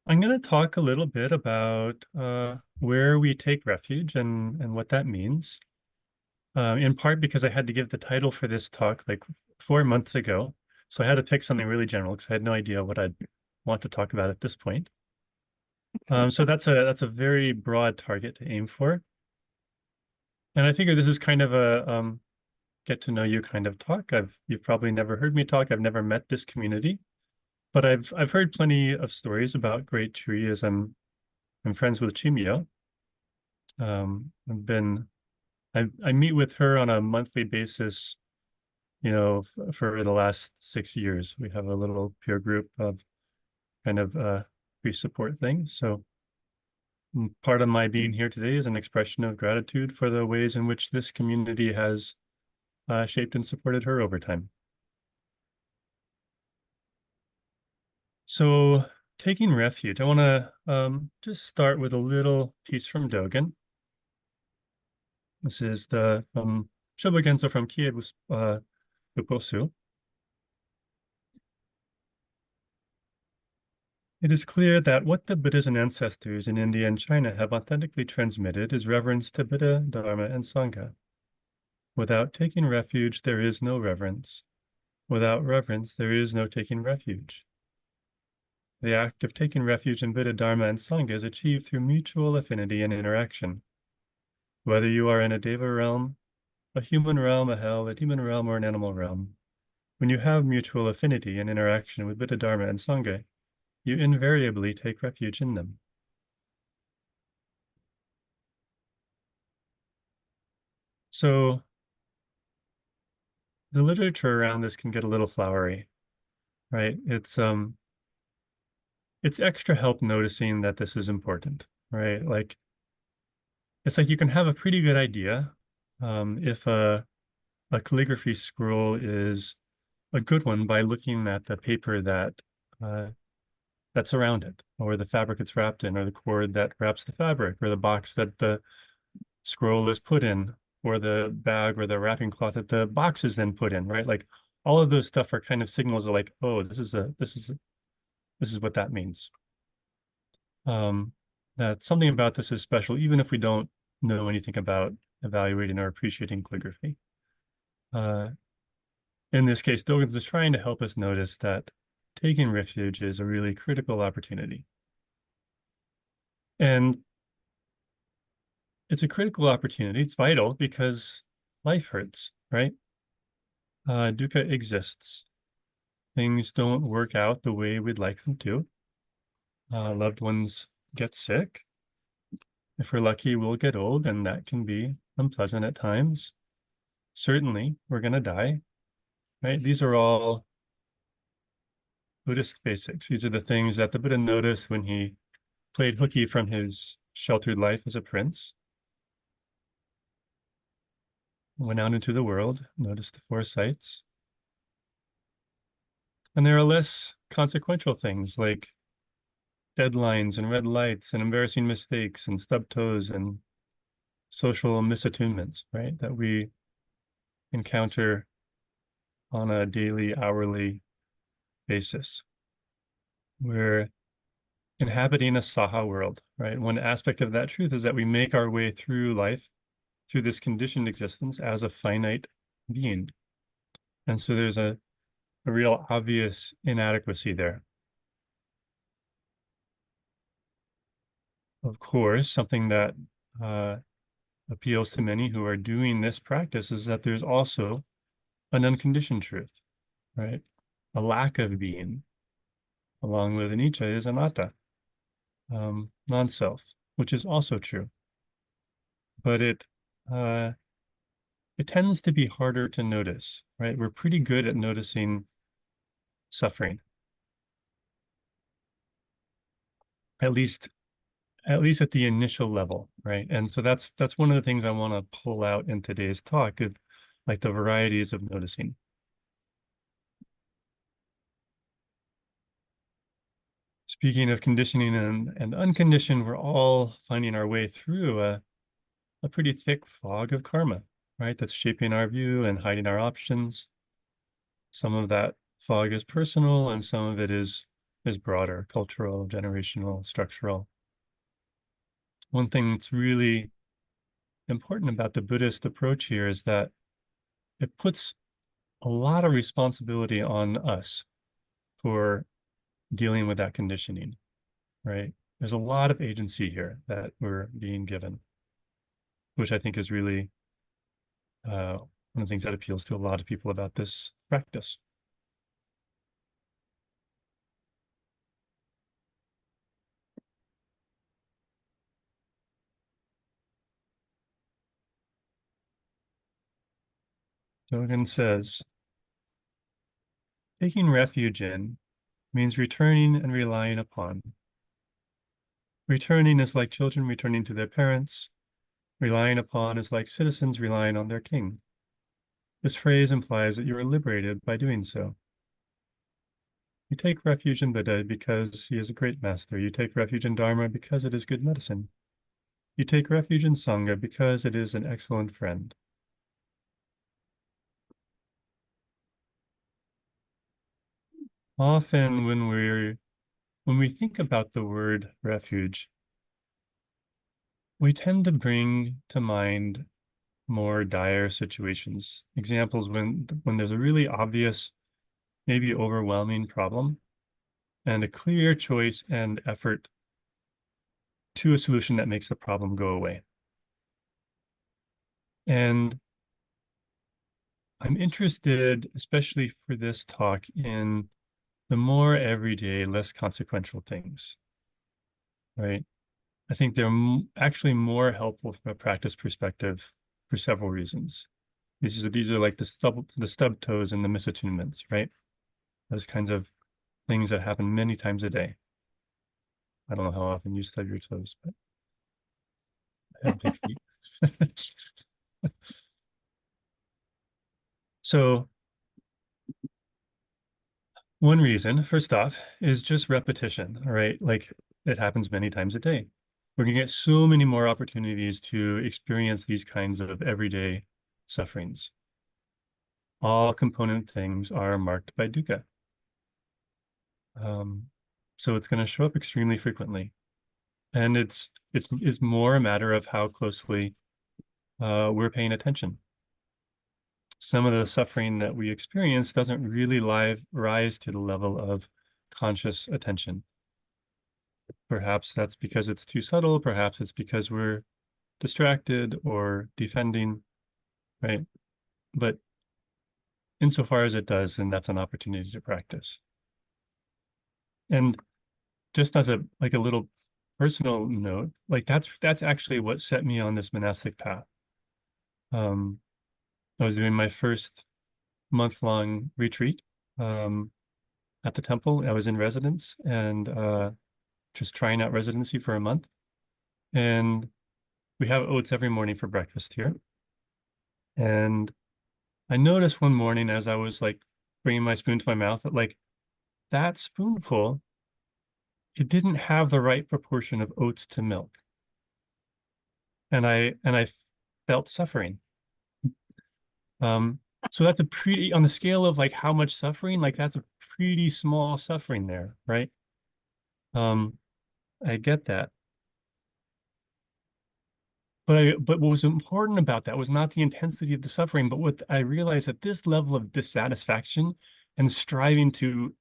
I'm going to talk a little bit about where we take refuge and what that means. In part because I had to give the title for this talk like 4 months ago. So I had to pick something really general because I had no idea what I'd want to talk about at this point. So that's a very broad target to aim for. And I figure this is kind of a get to know you kind of talk. You've probably never heard me talk. I've never met this community, but I've heard plenty of stories about Great Tree as I'm friends with Chimio. I've been I meet with her on a monthly basis, for the last 6 years. We have a little peer group of kind of free support things. So part of my being here today is an expression of gratitude for the ways in which this community has shaped and supported her over time. So taking refuge, I want to just start with a little piece from Dogen. This is the Shobogenzo from Kiebus Bukosu. It is clear that what the Buddhas and ancestors in India and China have authentically transmitted is reverence to Buddha, Dharma, and Sangha. Without taking refuge, there is no reverence. Without reverence, there is no taking refuge. The act of taking refuge in Buddha, Dharma, and Sangha is achieved through mutual affinity and interaction. Whether you are in a Deva realm, a human realm, a hell, a demon realm, or an animal realm, when you have mutual affinity and interaction with Buddha, Dharma, and Sangha, you invariably take refuge in them. So the literature around this can get a little flowery, right? It's extra help noticing that this is important, right? Like it's like you can have a pretty good idea if a calligraphy scroll is a good one by looking at the paper that's around it, or the fabric it's wrapped in, or the cord that wraps the fabric, or the box that the scroll is put in, or the bag or the wrapping cloth that the box is then put in, right? Like all of those stuff are kind of signals of like, oh, this is what that means. That something about this is special, even if we don't know anything about evaluating or appreciating calligraphy. In this case, Dogen's is trying to help us notice that taking refuge is a really critical opportunity. And it's a critical opportunity. It's vital because life hurts, right? Dukkha exists. Things don't work out the way we'd like them to. Loved ones get sick. If we're lucky, we'll get old, and that can be unpleasant at times. Certainly, we're going to die, right? These are all Buddhist basics. These are the things that the Buddha noticed when he played hooky from his sheltered life as a prince. Went out into the world, noticed the four sights. And there are less consequential things like deadlines and red lights and embarrassing mistakes and stub toes and social misattunements, right? That we encounter on a daily, hourly basis. We're inhabiting a Saha world, right? One aspect of that truth is that we make our way through life, through this conditioned existence as a finite being. And so there's a real obvious inadequacy there. Of course, something that appeals to many who are doing this practice is that there's also an unconditioned truth, right? A lack of being, along with anicca is anatta, non-self, which is also true. But it tends to be harder to notice, right? We're pretty good at noticing suffering, at least at the initial level, right? And so that's one of the things I want to pull out in today's talk of like the varieties of noticing. Speaking of conditioning and unconditioned, we're all finding our way through a pretty thick fog of karma, right? That's shaping our view and hiding our options. Some of that fog is personal and some of it is is broader, cultural, generational, structural. One thing that's really important about the Buddhist approach here is that it puts a lot of responsibility on us for dealing with that conditioning, right? There's a lot of agency here that we're being given, which I think is really one of the things that appeals to a lot of people about this practice. Dogen says, taking refuge in means returning and relying upon. Returning is like children returning to their parents. Relying upon is like citizens relying on their king. This phrase implies that you are liberated by doing so. You take refuge in Buddha because he is a great master. You take refuge in Dharma because it is good medicine. You take refuge in Sangha because it is an excellent friend. Often when we think about the word refuge, we tend to bring to mind more dire situations. Examples when there's a really obvious, maybe overwhelming problem, and a clear choice and effort to a solution that makes the problem go away. And I'm interested, especially for this talk, in the more everyday, less consequential things, right? I think they're actually more helpful from a practice perspective for several reasons. These are like the stub toes and the misattunements, right? Those kinds of things that happen many times a day. I don't know how often you stub your toes, but I have big feet. So one reason, first off, is just repetition, right? Like it happens many times a day. We're going to get so many more opportunities to experience these kinds of everyday sufferings. All component things are marked by dukkha. So it's going to show up extremely frequently. And it's more a matter of how closely we're paying attention. Some of the suffering that we experience doesn't really rise to the level of conscious attention. Perhaps that's because it's too subtle. Perhaps it's because we're distracted or defending, right? But insofar as it does, then that's an opportunity to practice. And just as a little personal note, like that's actually what set me on this monastic path. I was doing my first month-long retreat at the temple. I was in residence and just trying out residency for a month. And we have oats every morning for breakfast here. And I noticed one morning as I was like bringing my spoon to my mouth that like that spoonful, it didn't have the right proportion of oats to milk. And I felt suffering. So that's a pretty, on the scale of like how much suffering, like that's a pretty small suffering there, right? I get that. But what was important about that was not the intensity of the suffering, but what I realized that this level of dissatisfaction and striving to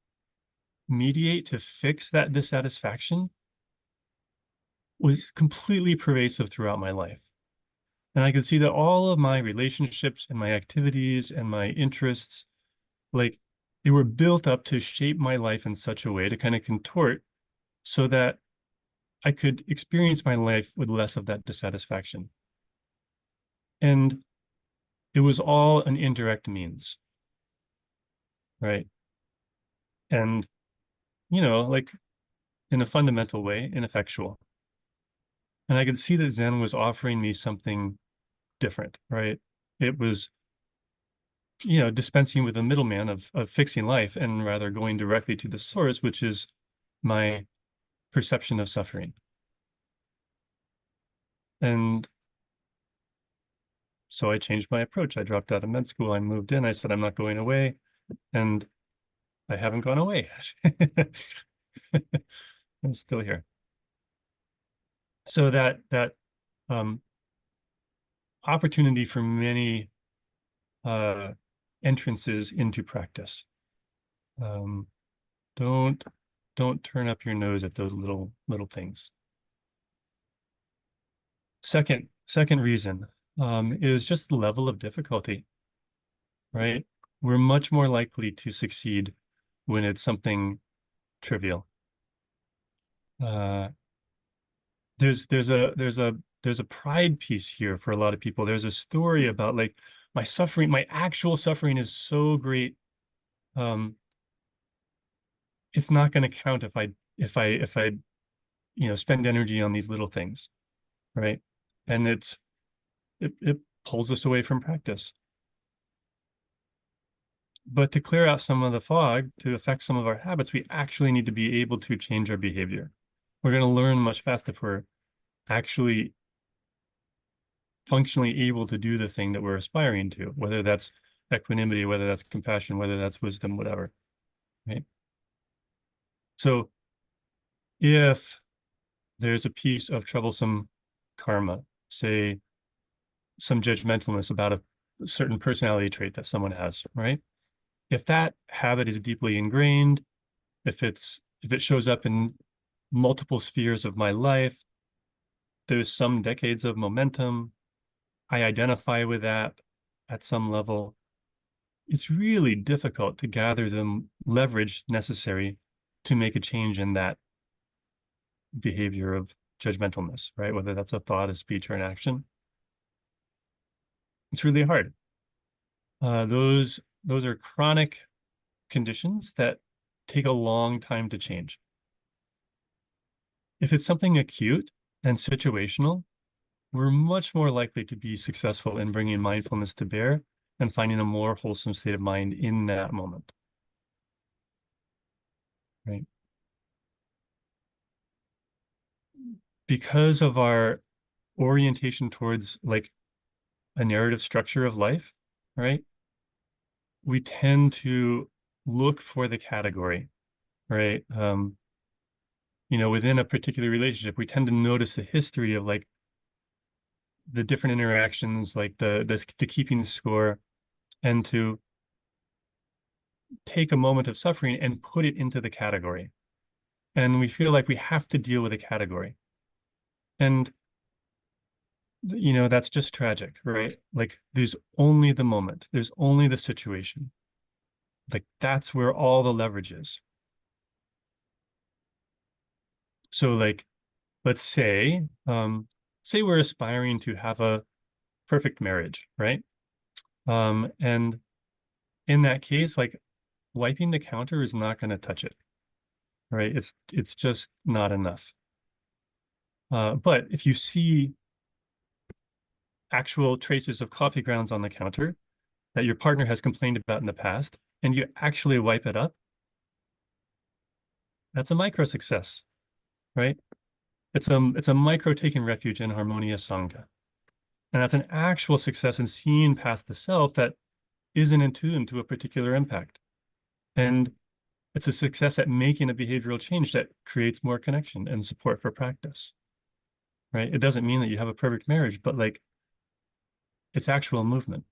mediate to fix that dissatisfaction was completely pervasive throughout my life. And I could see that all of my relationships and my activities and my interests, like they were built up to shape my life in such a way to kind of contort so that I could experience my life with less of that dissatisfaction. And it was all an indirect means, right? And, like in a fundamental way, ineffectual. And I could see that Zen was offering me something different, right? It was, dispensing with the middleman of fixing life and rather going directly to the source, which is my perception of suffering. And so I changed my approach. I dropped out of med school. I moved in. I said, I'm not going away. And I haven't gone away. I'm still here. So that um, opportunity for many entrances into practice. Um, don't don't turn up your nose at those little things. Second reason is just the level of difficulty, right? We're much more likely to succeed when it's something trivial. Uh, there's a pride piece here for a lot of people. There's a story about like my suffering, my actual suffering is so great. Um, it's not going to count if I spend energy on these little things, right? And it pulls us away from practice. But to clear out some of the fog, to affect some of our habits, we actually need to be able to change our behavior. We're going to learn much faster if we're actually functionally able to do the thing that we're aspiring to, whether that's equanimity, whether that's compassion, whether that's wisdom, whatever, right? So if there's a piece of troublesome karma, say some judgmentalness about a certain personality trait that someone has, right? If that habit is deeply ingrained, if it shows up in multiple spheres of my life, there's some decades of momentum, I identify with that at some level, it's really difficult to gather the leverage necessary to make a change in that behavior of judgmentalness, right? Whether that's a thought, a speech, or an action. It's really hard. Those are chronic conditions that take a long time to change. If it's something acute and situational, we're much more likely to be successful in bringing mindfulness to bear and finding a more wholesome state of mind in that moment, right? Because of our orientation towards like a narrative structure of life, right? We tend to look for the category, right? Within a particular relationship, we tend to notice the history of like the different interactions, like the keeping score, and to take a moment of suffering and put it into the category. And we feel like we have to deal with a category. And that's just tragic, right? Like there's only the moment, there's only the situation. Like that's where all the leverage is. So like, let's say we're aspiring to have a perfect marriage, right? And in that case, like wiping the counter is not going to touch it, right? It's just not enough. But if you see actual traces of coffee grounds on the counter that your partner has complained about in the past, and you actually wipe it up, that's a micro success, right? It's a micro taking refuge in harmonious sangha. And that's an actual success in seeing past the self that isn't in tune to a particular impact. And it's a success at making a behavioral change that creates more connection and support for practice, right? It doesn't mean that you have a perfect marriage, but like it's actual movement.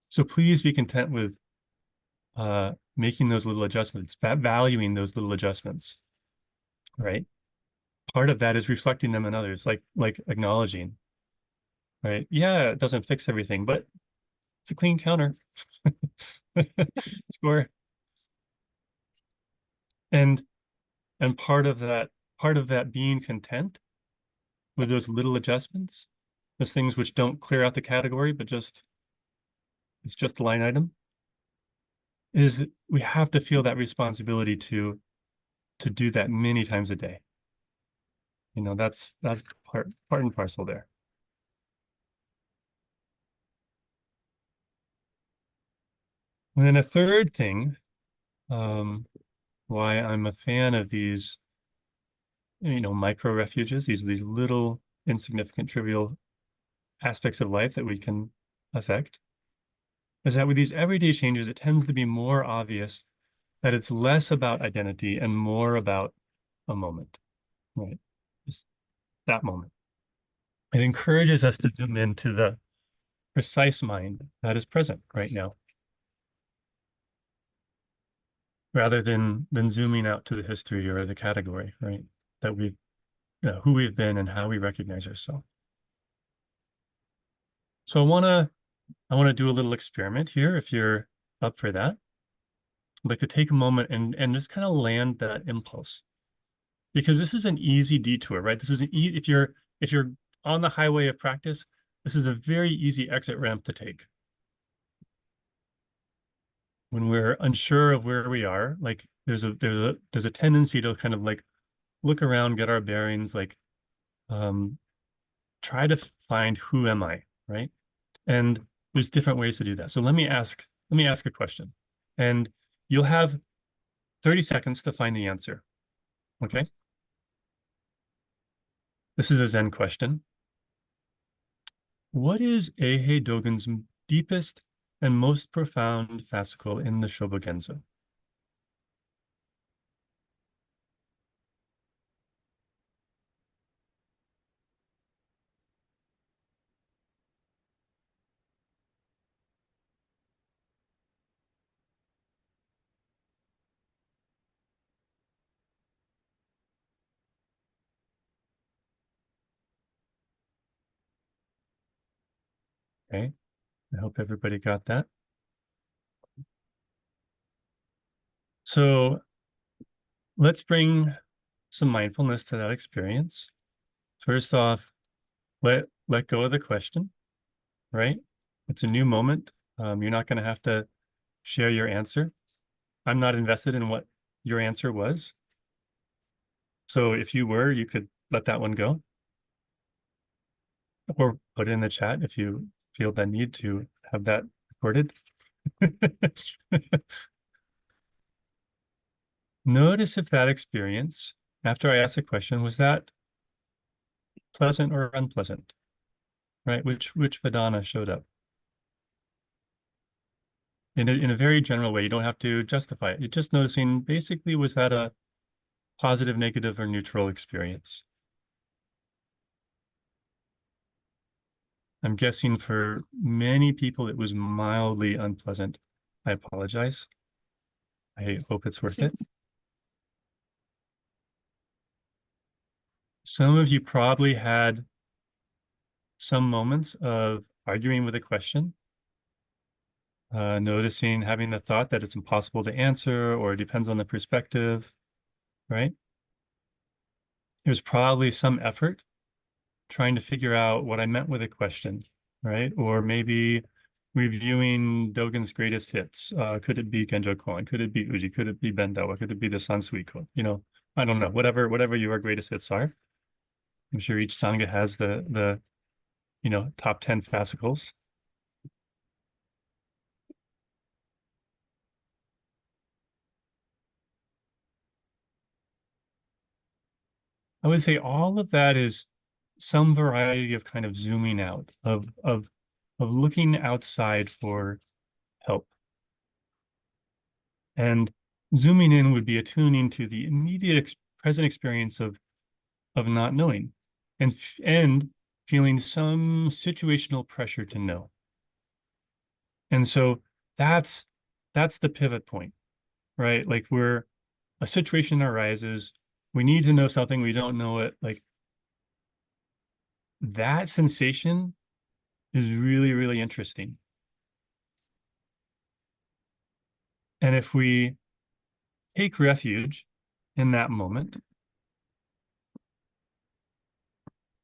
So please be content with making those little adjustments, valuing those little adjustments, right? Part of that is reflecting them in others, like acknowledging, right? Yeah, it doesn't fix everything, but it's a clean counter. Score. And and part of that being content with those little adjustments, those things which don't clear out the category, but it's just a line item, is we have to feel that responsibility to do that many times a day. That's part and parcel there. And then a third thing, why I'm a fan of these, micro refuges, these little insignificant, trivial aspects of life that we can affect, is that with these everyday changes, it tends to be more obvious that it's less about identity and more about a moment, right? Just that moment. It encourages us to zoom into the precise mind that is present right now, rather than zooming out to the history or the category, right? That we, who we've been and how we recognize ourselves. So I want to do a little experiment here if you're up for that. I'd like to take a moment and just kind of land that impulse, because this is an easy detour, right? This is if you're on the highway of practice, this is a very easy exit ramp to take. When we're unsure of where we are, like there's a tendency to kind of like look around, get our bearings, like um try to find who am I, right? And there's different ways to do that. So let me ask a question. And you'll have 30 seconds to find the answer. Okay? This is a Zen question. What is Eihei Dogen's deepest and most profound fascicle in the Shobogenzo? Okay, I hope everybody got that. So let's bring some mindfulness to that experience. First off, let go of the question, right? It's a new moment. You're not going to have to share your answer. I'm not invested in what your answer was. So if you were, you could let that one go or put it in the chat if you feel the need to have that recorded. Notice if that experience, after I asked the question, was that pleasant or unpleasant, right? Which Vedana showed up in a very general way. You don't have to justify it. You're just noticing basically, was that a positive, negative, or neutral experience? I'm guessing for many people it was mildly unpleasant. I apologize. I hope it's worth it. Some of you probably had some moments of arguing with a question, noticing, having the thought that it's impossible to answer or it depends on the perspective, right? There's probably some effort trying to figure out what I meant with a question, right? Or maybe reviewing Dogen's greatest hits. Could it be Genjo Koan? Could it be Uji? Could it be Bendawa? Could it be the Sansuiko? I don't know. Whatever your greatest hits are. I'm sure each Sangha has the top 10 fascicles. I would say all of that is some variety of kind of zooming out, of looking outside for help. And zooming in would be attuning to the immediate present experience of not knowing and feeling some situational pressure to know. And so that's the pivot point, right? Like a situation arises, we need to know something, we don't know it. Like that sensation is really, really interesting. And if we take refuge in that moment,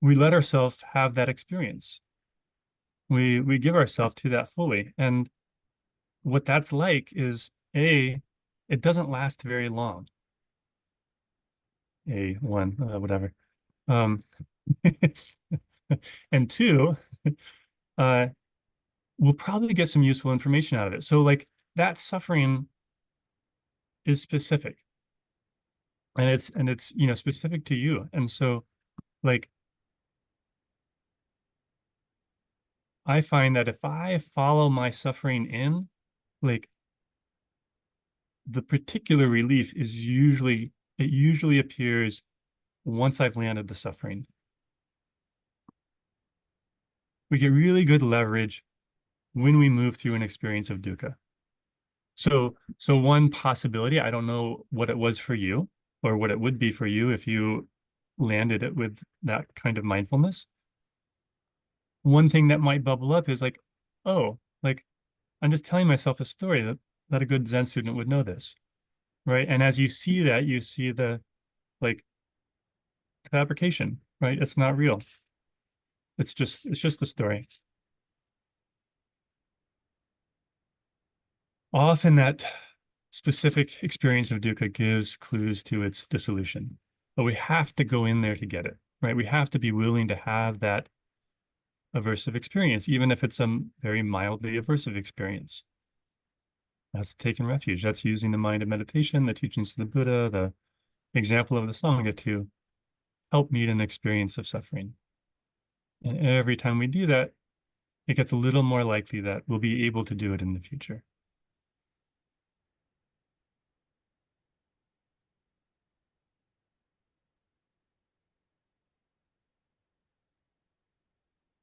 we let ourselves have that experience. We give ourselves to that fully. And what that's like is it doesn't last very long. One, whatever. Um, and two, uh, we'll probably get some useful information out of it. So like that suffering is specific and it's specific to you. And so like I find that if I follow my suffering in, like the particular relief is usually appears once I've landed the suffering. We get really good leverage when we move through an experience of dukkha. So one possibility, I don't know what it was for you or what it would be for you if you landed it with that kind of mindfulness. One thing that might bubble up is like, oh, like I'm just telling myself a story that a good Zen student would know this, right? And as you see that, you see the like fabrication, right? It's not real. It's just a story. Often that specific experience of dukkha gives clues to its dissolution, but we have to go in there to get it, right? We have to be willing to have that aversive experience, even if it's a very mildly aversive experience. That's taking refuge. That's using the mind of meditation, the teachings of the Buddha, the example of the Sangha to help meet an experience of suffering. And every time we do that, it gets a little more likely that we'll be able to do it in the future.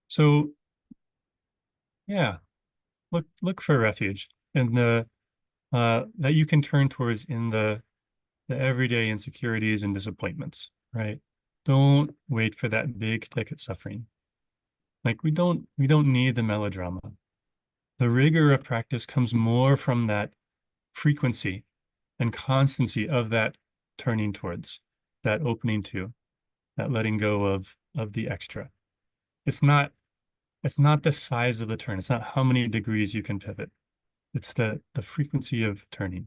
So yeah, look for refuge and the that you can turn towards in the everyday insecurities and disappointments, right? Don't wait for that big ticket suffering. Like we don't need the melodrama. The rigor of practice comes more from that frequency and constancy of that turning towards, that opening to, that letting go of the extra. It's not it's not the size of the turn. It's not how many degrees you can pivot. It's the frequency of turning,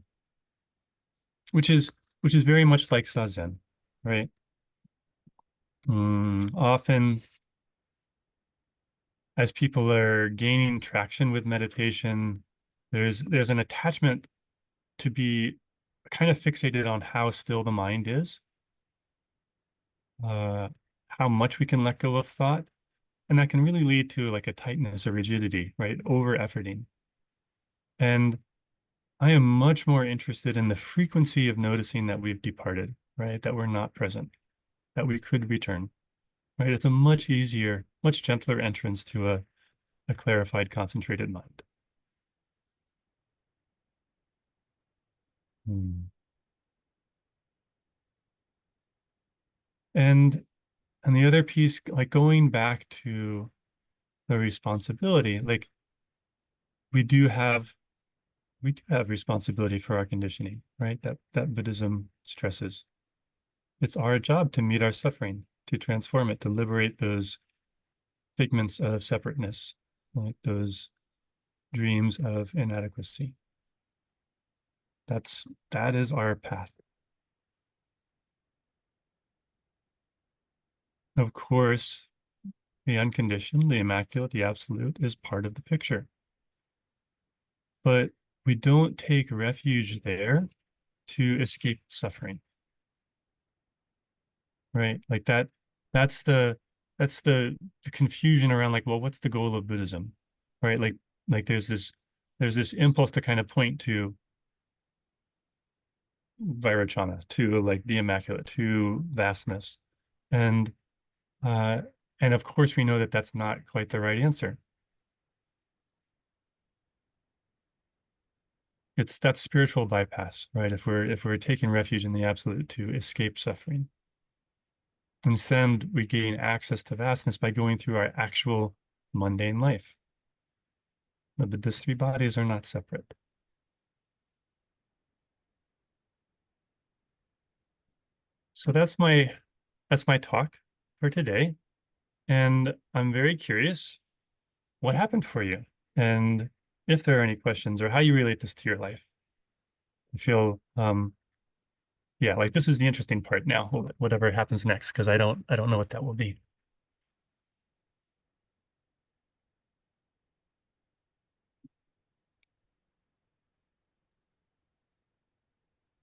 which is very much like Zazen, right? Often as people are gaining traction with meditation, there's an attachment to be kind of fixated on how still the mind is, uh, how much we can let go of thought, and that can really lead to like a tightness or rigidity, right? Over efforting. And I am much more interested in the frequency of noticing that we've departed, right? That we're not present, that we could return, right? It's a much easier, much gentler entrance to a clarified, concentrated mind. Hmm. And and the other piece, like going back to the responsibility, like we do have responsibility for our conditioning, right? That Buddhism stresses. It's our job to meet our suffering, to transform it, to liberate those figments of separateness, like those dreams of inadequacy. That is our path. Of course, the unconditioned, the immaculate, the absolute is part of the picture. But we don't take refuge there to escape suffering, right? Like that's the that's the confusion around like, well, what's the goal of Buddhism? Right? Like there's this impulse to kind of point to Vairocana, to like the immaculate, to vastness. And uh and of course we know that that's not quite the right answer. It's that spiritual bypass, right? If we're taking refuge in the absolute to escape suffering. Instead, we gain access to vastness by going through our actual mundane life. The Buddhist three bodies are not separate. So that's my talk for today. And I'm very curious what happened for you and if there are any questions or how you relate this to your life. I feel yeah, like this is the interesting part now, whatever happens next, because I don't know what that will be.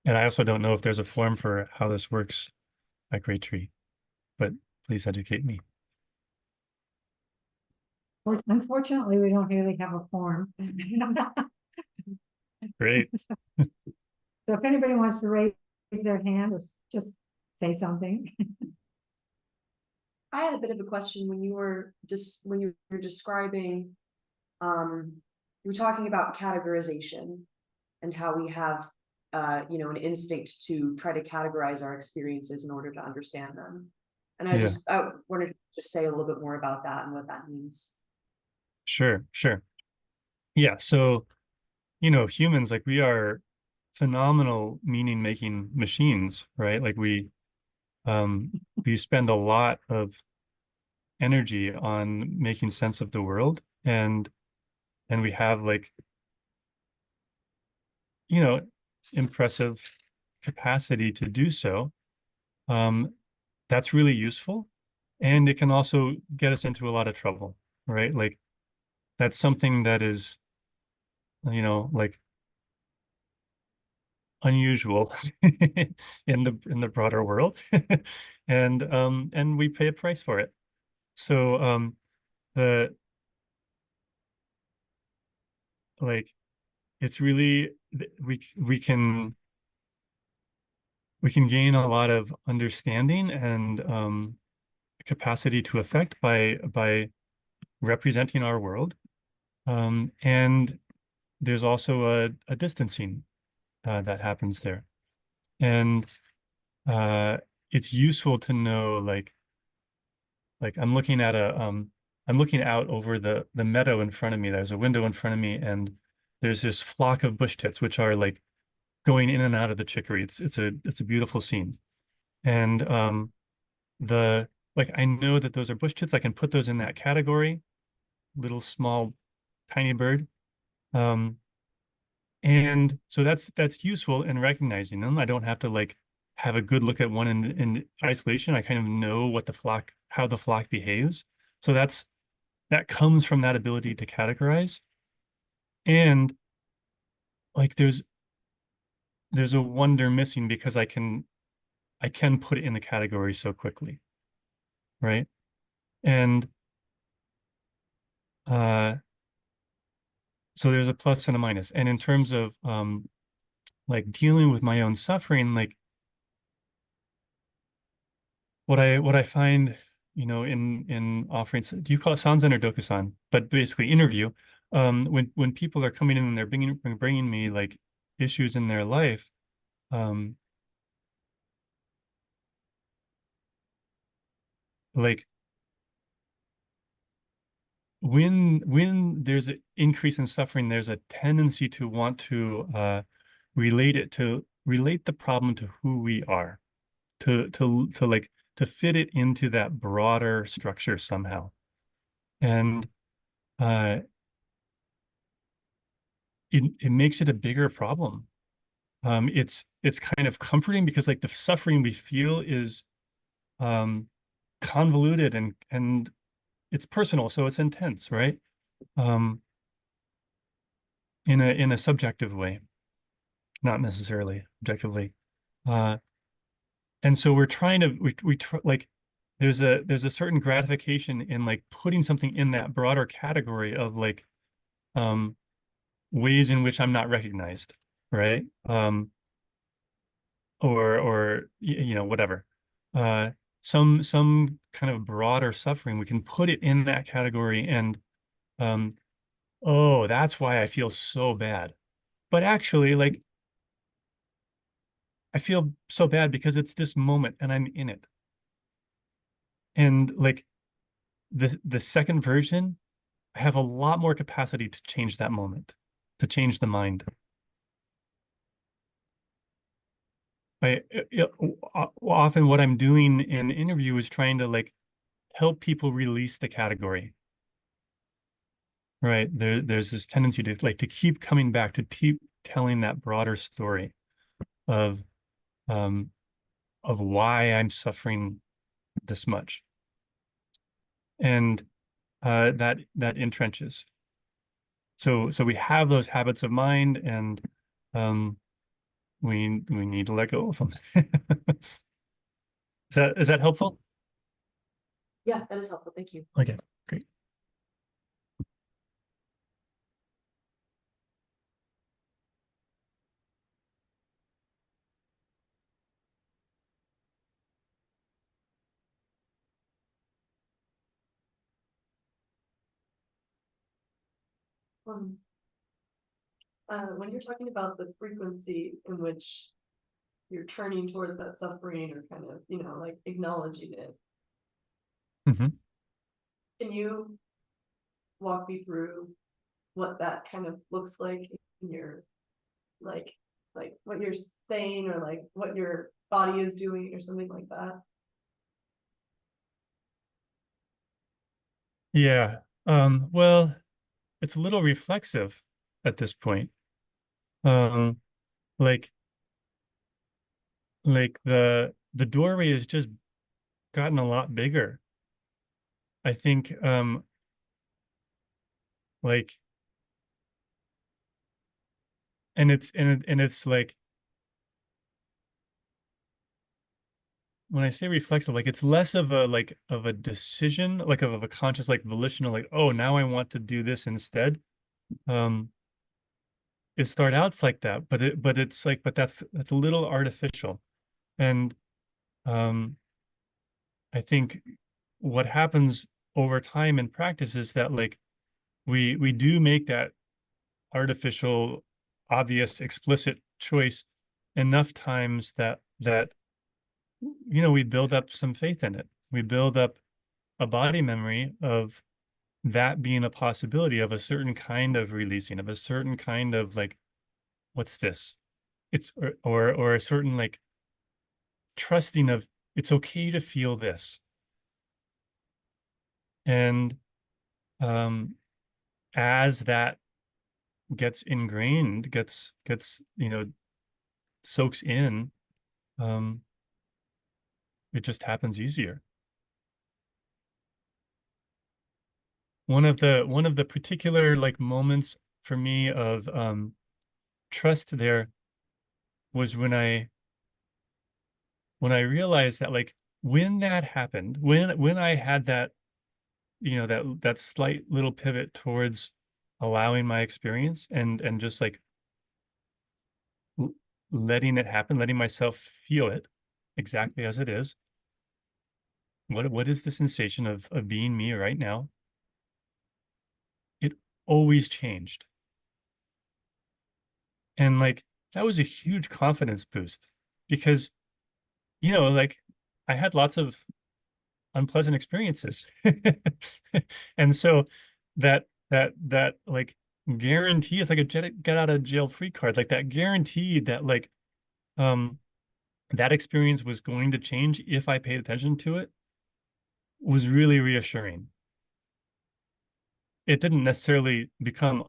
And I also don't know if there's a form for how this works at Great Tree, but please educate me. Unfortunately, we don't really have a form. Great. So if anybody wants to raise their hand or just say something. I had a bit of a question when you were describing, you were talking about categorization and how we have, an instinct to try to categorize our experiences in order to understand them. And I wanted to just say a little bit more about that and what that means. Sure. Yeah. So, humans, like, we are phenomenal meaning-making machines, right? Like, we spend a lot of energy on making sense of the world, and we have, like, impressive capacity to do so. That's really useful, and it can also get us into a lot of trouble, right? Like, that's something that is, like, unusual in the broader world. And we pay a price for it. So the like it's really, we can gain a lot of understanding and capacity to affect by representing our world. And there's also a distancing that happens there. And it's useful to know, like I'm looking out over the meadow in front of me. There's a window in front of me, and there's this flock of bush tits, which are, like, going in and out of the chicory. It's a beautiful scene. And the like I know that those are bush tits. I can put those in that category, little small tiny bird. Um, and so that's useful in recognizing them. I don't have to, like, have a good look at one in isolation. I kind of know how the flock behaves. So that comes from that ability to categorize. And, like, there's a wonder missing because I can put it in the category so quickly, right? And so there's a plus and a minus. And in terms of like, dealing with my own suffering, like, what I find, in offerings, do you call it sanzen or dokusan? But basically interview, when people are coming in and they're bringing me, like, issues in their life, like, when there's an increase in suffering, there's a tendency to want to relate the problem to who we are, to fit it into that broader structure somehow. And uh it makes it a bigger problem. It's kind of comforting because, like, the suffering we feel is um convoluted, and it's personal, so it's intense, right? um in a subjective way, not necessarily objectively. uh and so we're trying to we try, like, there's a certain gratification in, like, putting something in that broader category of, like, um ways in which I'm not recognized, right? Or whatever. Uh, some kind of broader suffering, we can put it in that category, and um, oh, that's why I feel so bad. But actually, like, I feel so bad because it's this moment and I'm in it. And, like, the second version, I have a lot more capacity to change that moment, to change the mind. I often what I'm doing in interview is trying to, like, help people release the category. Right. There's this tendency to, like, to keep coming back, to keep telling that broader story of um of why I'm suffering this much. And that entrenches. So we have those habits of mind, and um we need to let go of them. Is that helpful? Yeah, that is helpful. Thank you. Okay, great. Um, when you're talking about the frequency in which you're turning towards that suffering or kind of, like acknowledging it, Mhm. can you walk me through what that kind of looks like in your, like what you're saying or like what your body is doing or something like that? Yeah. Well, it's a little reflexive at this point. Um, like the doorway has just gotten a lot bigger. I think like and it's like when I say reflexive, like it's less of a like of a decision, like of a conscious, like volitional, like, oh, now I want to do this instead. Um, it start outs like that, but it's like, but that's a little artificial. And um I think what happens over time in practice is that like we do make that artificial, obvious, explicit choice enough times that we build up some faith in it. We build up a body memory of that being a possibility of a certain kind of releasing, of a certain kind of like, what's this? It's or a certain like trusting of it's okay to feel this. And um as that gets ingrained, gets soaks in, um, it just happens easier. One of the particular like moments for me of trust there was when I realized that like when that happened, when I had that, that slight little pivot towards allowing my experience and just like l- letting it happen, letting myself feel it exactly as it is. What is the sensation of being me right now? It always changed. And like that was a huge confidence boost because, like I had lots of unpleasant experiences. And so that like guarantee is like a get out of jail free card. Like that guarantee that like um that experience was going to change if I paid attention to it was really reassuring. It didn't necessarily become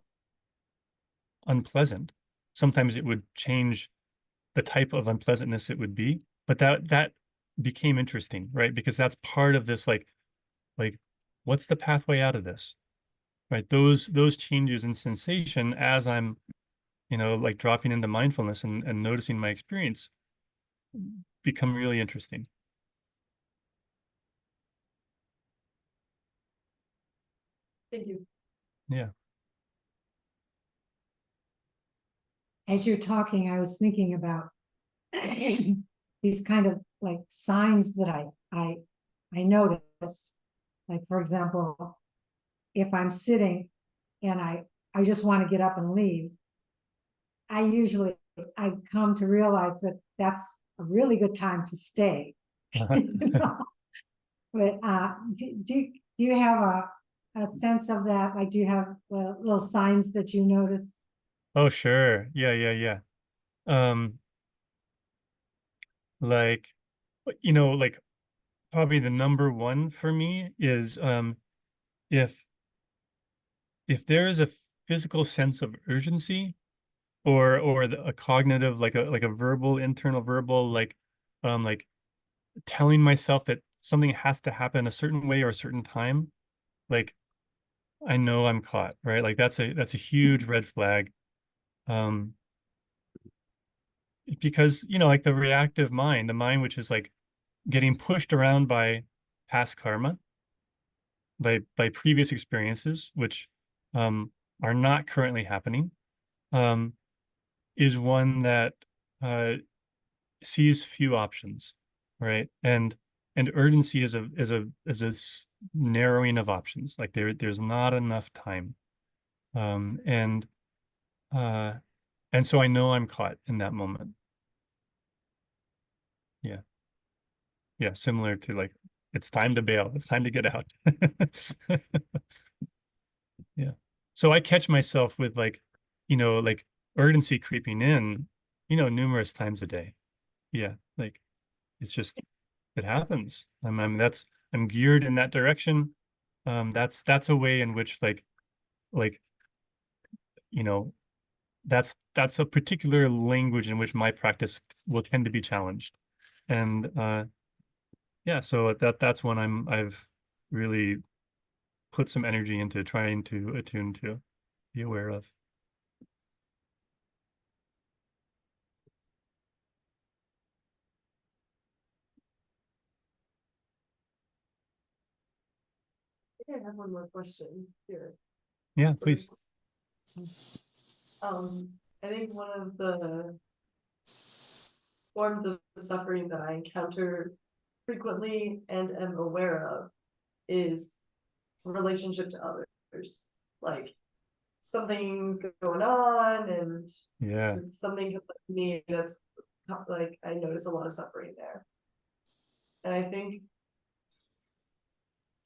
unpleasant. Sometimes it would change the type of unpleasantness it would be, but that became interesting, right? Because that's part of this like what's the pathway out of this? Right? Those changes in sensation as I'm, like dropping into mindfulness and noticing my experience become really interesting. Thank you. Yeah. As you're talking, I was thinking about these kind of like signs that I notice. Like, for example, if I'm sitting and I just want to get up and leave, I come to realize that that's a really good time to stay. You know? But do you have a sense of that? Like, do you have little signs that you notice? Oh, sure. Yeah, yeah, yeah. Um, like, like probably the number one for me is if there is a physical sense of urgency or a cognitive like a verbal internal verbal like telling myself that something has to happen a certain way or a certain time, like I know I'm caught, right? Like that's a huge red flag. Um, because like the reactive mind, the mind which is like getting pushed around by past karma, by previous experiences, which are not currently happening, um, is one that uh, sees few options, right? And urgency is a narrowing of options. Like there's not enough time. And so I know I'm caught in that moment. Yeah. Yeah, similar to like, it's time to bail, it's time to get out. Yeah. So I catch myself with like, like urgency creeping in, numerous times a day. Yeah, like it's just, it happens. I'm geared in that direction. That's a way in which like, you know, that's a particular language in which my practice will tend to be challenged. And yeah, so that's when I've really put some energy into trying to attune to, be aware of. I think I have one more question here. Yeah, please. I think one of the forms of suffering that I encounter frequently and am aware of is relationship to others. Like something's going on and Yeah, something happened to me that's like I notice a lot of suffering there. And I think,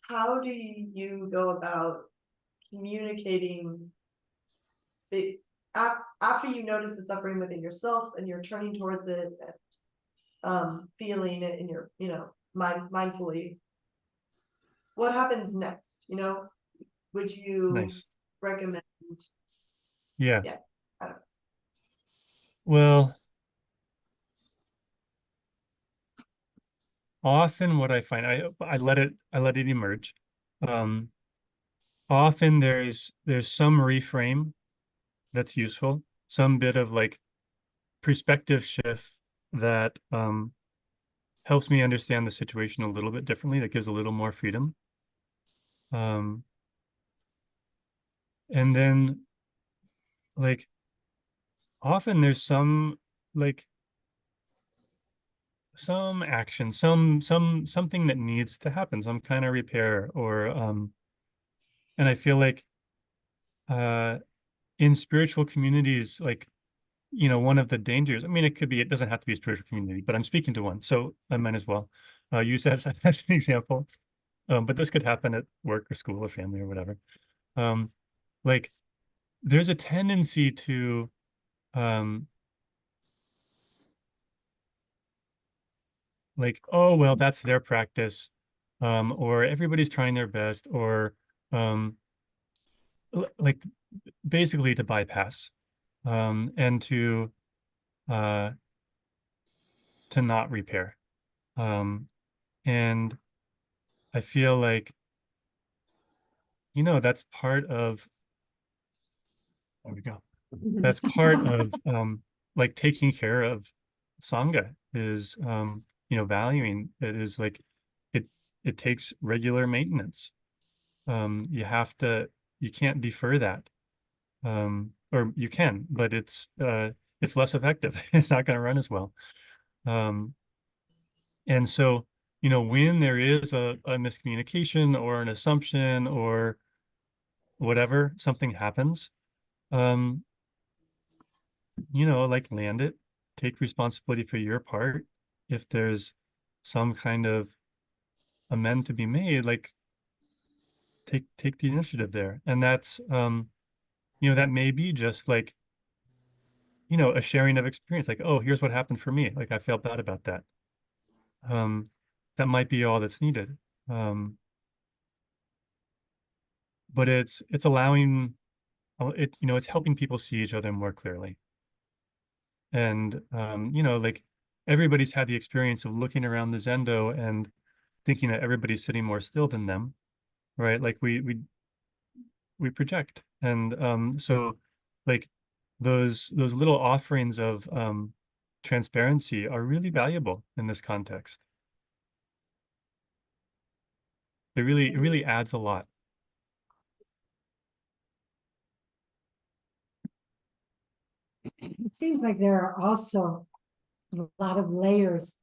how do you go about communicating the after you notice the suffering within yourself and you're turning towards it and feeling it in your mindfully, what happens next? Would you nice. recommend? Yeah. Yeah, I don't know. Well, often what I find, I let it emerge. Um, Often there's some reframe that's useful, some bit of like perspective shift that helps me understand the situation a little bit differently, that gives a little more freedom. And then like often there's some like some action, something that needs to happen, some kind of repair or and I feel like uh in spiritual communities, like, one of the dangers, I mean, it doesn't have to be a spiritual community, but I'm speaking to one, so I might as well use that as an example. But this could happen at work or school or family or whatever. Um, like there's a tendency to um, like, oh, well, that's their practice, or everybody's trying their best, or um, like basically to bypass and uh, to not repair. And I feel like, that's part of, there we go. That's part of like taking care of Sangha is, valuing it is like it it takes regular maintenance. You can't defer that. Or you can, but it's less effective. It's not going to run as well. Um, and so, when there is a miscommunication or an assumption or whatever, something happens, um, like land it, take responsibility for your part. If there's some kind of amend to be made, like take the initiative there. And that's that may be just like, a sharing of experience, like, oh, here's what happened for me. Like I felt bad about that. Um, that might be all that's needed. Um, but it's allowing it's helping people see each other more clearly. And like everybody's had the experience of looking around the Zendo and thinking that everybody's sitting more still than them, right? Like we project. And so like those little offerings of transparency are really valuable in this context. It really adds a lot. It seems like there are also a lot of layers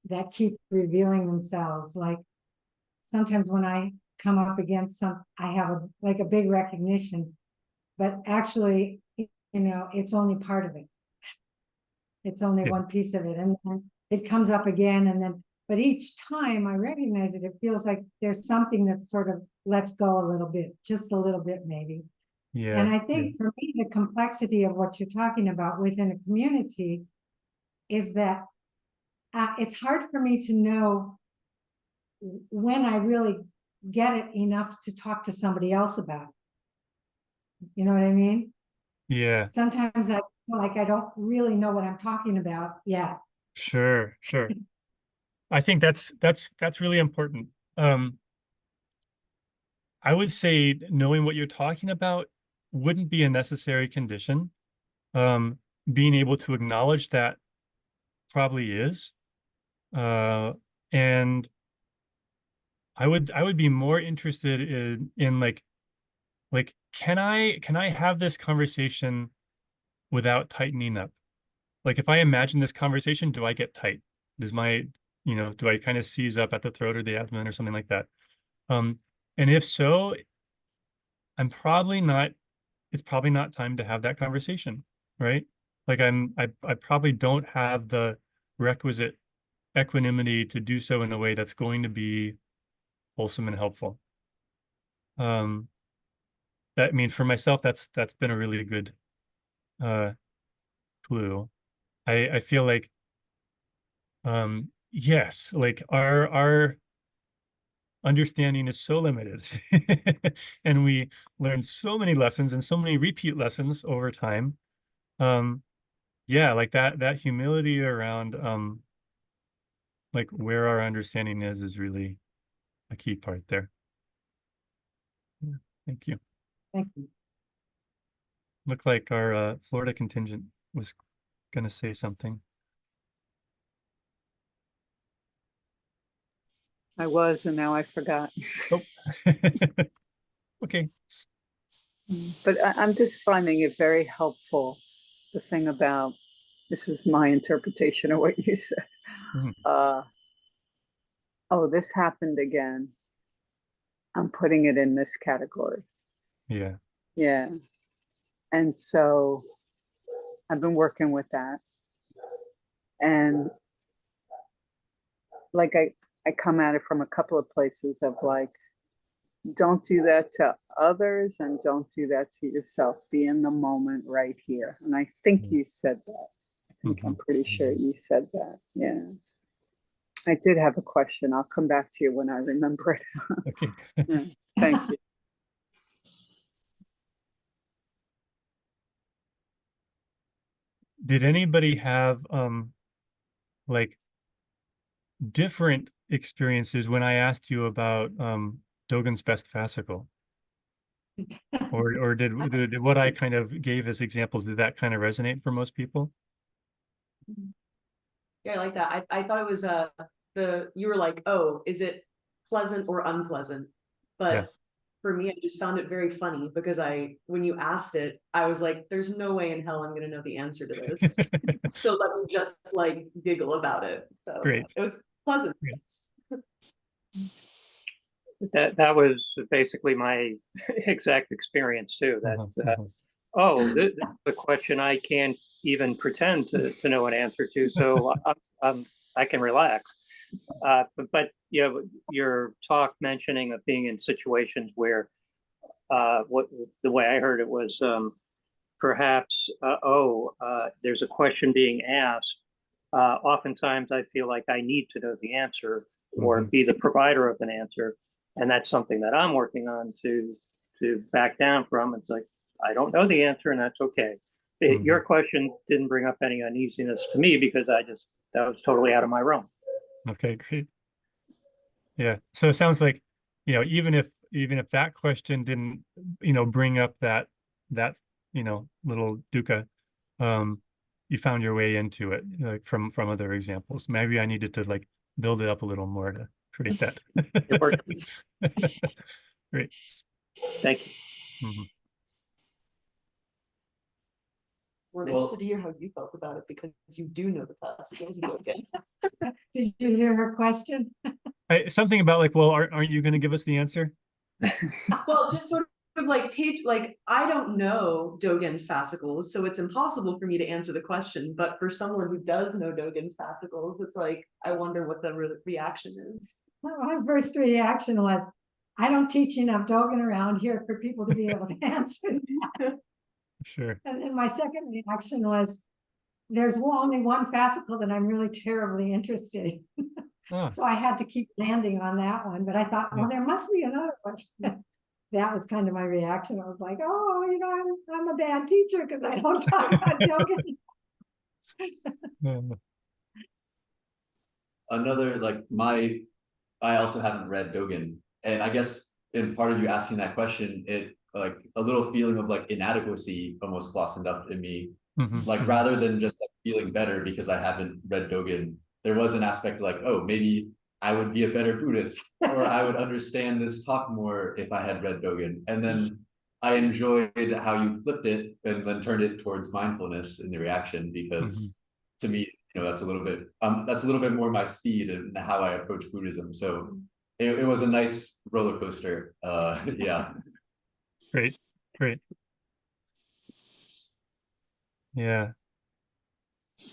that keep revealing themselves. Like sometimes when I come up against I have like a big recognition but actually, it's only part of it. It's only Yeah. one piece of it, and then it comes up again, and then, but each time I recognize it, it feels like there's something that sort of lets go a little bit, just a little bit maybe. Yeah. And I think for me, the complexity of what you're talking about within a community is that it's hard for me to know when I really get it enough to talk to somebody else about it. You know what I mean? Yeah. Sometimes I feel like I don't really know what I'm talking about yet. Sure. I think that's really important. I would say knowing what you're talking about wouldn't be a necessary condition. Being able to acknowledge that probably is. And I would be more interested in like can I have this conversation without tightening up? Like if I imagine this conversation, do I get tight? Does my, do I kind of seize up at the throat or the abdomen or something like that? And if so, I'm probably not, it's probably not time to have that conversation, right? Like I probably don't have the requisite equanimity to do so in a way that's going to be wholesome and helpful. That, I mean, for myself, that's been a really good clue. I feel like yes, like our understanding is so limited and we learn so many lessons and so many repeat lessons over time. Yeah, like that humility around like where our understanding is really a key part there. Yeah, thank you. Thank you. Looked like our Florida contingent was gonna say something. I was, and now I forgot. Oh. Okay. But I'm just finding it very helpful, the thing about, this is my interpretation of what you said. Mhm. Oh, this happened again. I'm putting it in this category. Yeah. Yeah. And so I've been working with that. And like I come at it from a couple of places of like, don't do that to others and don't do that to yourself. Be in the moment right here. And I think you said that. I think I'm pretty sure you said that. Yeah. I did have a question. I'll come back to you when I remember it. Okay. Yeah, thank you. Did anybody have like different experiences when I asked you about Dogen's best fascicle? Or did what I kind of gave as examples, did that kind of resonate for most people? Yeah, I like that. I thought it was you were like, oh, is it pleasant or unpleasant? But Yeah. for me, I just found it very funny because when you asked it, I was like, there's no way in hell I'm gonna know the answer to this. So let me just like giggle about it. So Great. it was pleasant. That was basically my exact experience too. That oh, the question I can't even pretend to know an answer to, so I can relax. But you know, your talk mentioning of being in situations where the way I heard it was perhaps there's a question being asked. Oftentimes I feel like I need to know the answer or be the provider of an answer. And that's something that I'm working on to back down from. It's like, I don't know the answer and that's okay. Your question didn't bring up any uneasiness to me because that was totally out of my realm. Okay, great. Yeah. So it sounds like, even if that question didn't, bring up that little dukkha, you found your way into it, like from other examples. Maybe I needed to like build it up a little more to create that. It worked. Great. Thank you. We're interested to hear how you felt about it because you do know the passages again. Did you hear her question? Something about like, well, aren't you going to give us the answer? Well, just sort like tape, like I don't know Dogen's fascicles, so it's impossible for me to answer the question. But for someone who does know Dogen's fascicles, it's like I wonder what the reaction is. My first reaction was, I don't teach enough Dogen around here for people to be able to answer that. Sure. And then my second reaction was, there's only one fascicle that I'm really terribly interested in. Ah, So I had to keep landing on that one, but I thought, well, there must be another one. That was kind of my reaction. I was like, oh, you know, I'm a bad teacher because I don't talk about Dogen. Another, like I also haven't read Dogen, and I guess in part of you asking that question, it like a little feeling of like inadequacy almost blossomed up in me. Like rather than just like feeling better because I haven't read Dogen, there was an aspect like, oh, maybe I would be a better Buddhist, or I would understand this talk more if I had read Dogen. And then I enjoyed how you flipped it and then turned it towards mindfulness in the reaction, because to me, you know, that's a little bit more my speed and how I approach Buddhism. So it was a nice roller coaster. Yeah. Great. Yeah.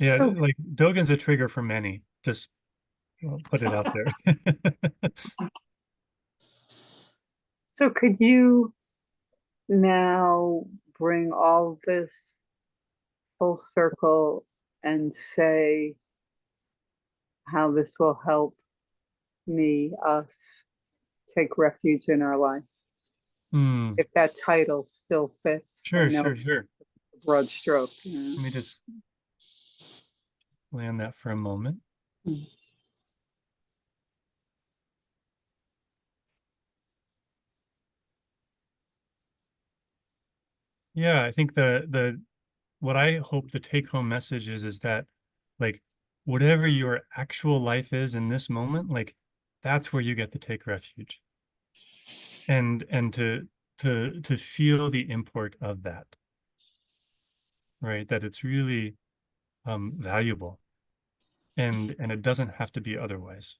Yeah, So- like Dogen's a trigger for many. Just put it out there. So could you now bring all this full circle and say how this will help us take refuge in our life? If that title still fits. Sure. Broad stroke. Yeah. Let me just land that for a moment. Yeah, I think what I hope the take home message is that like whatever your actual life is in this moment, like that's where you get to take refuge. And to feel the import of that. Right? That it's really valuable. And it doesn't have to be otherwise.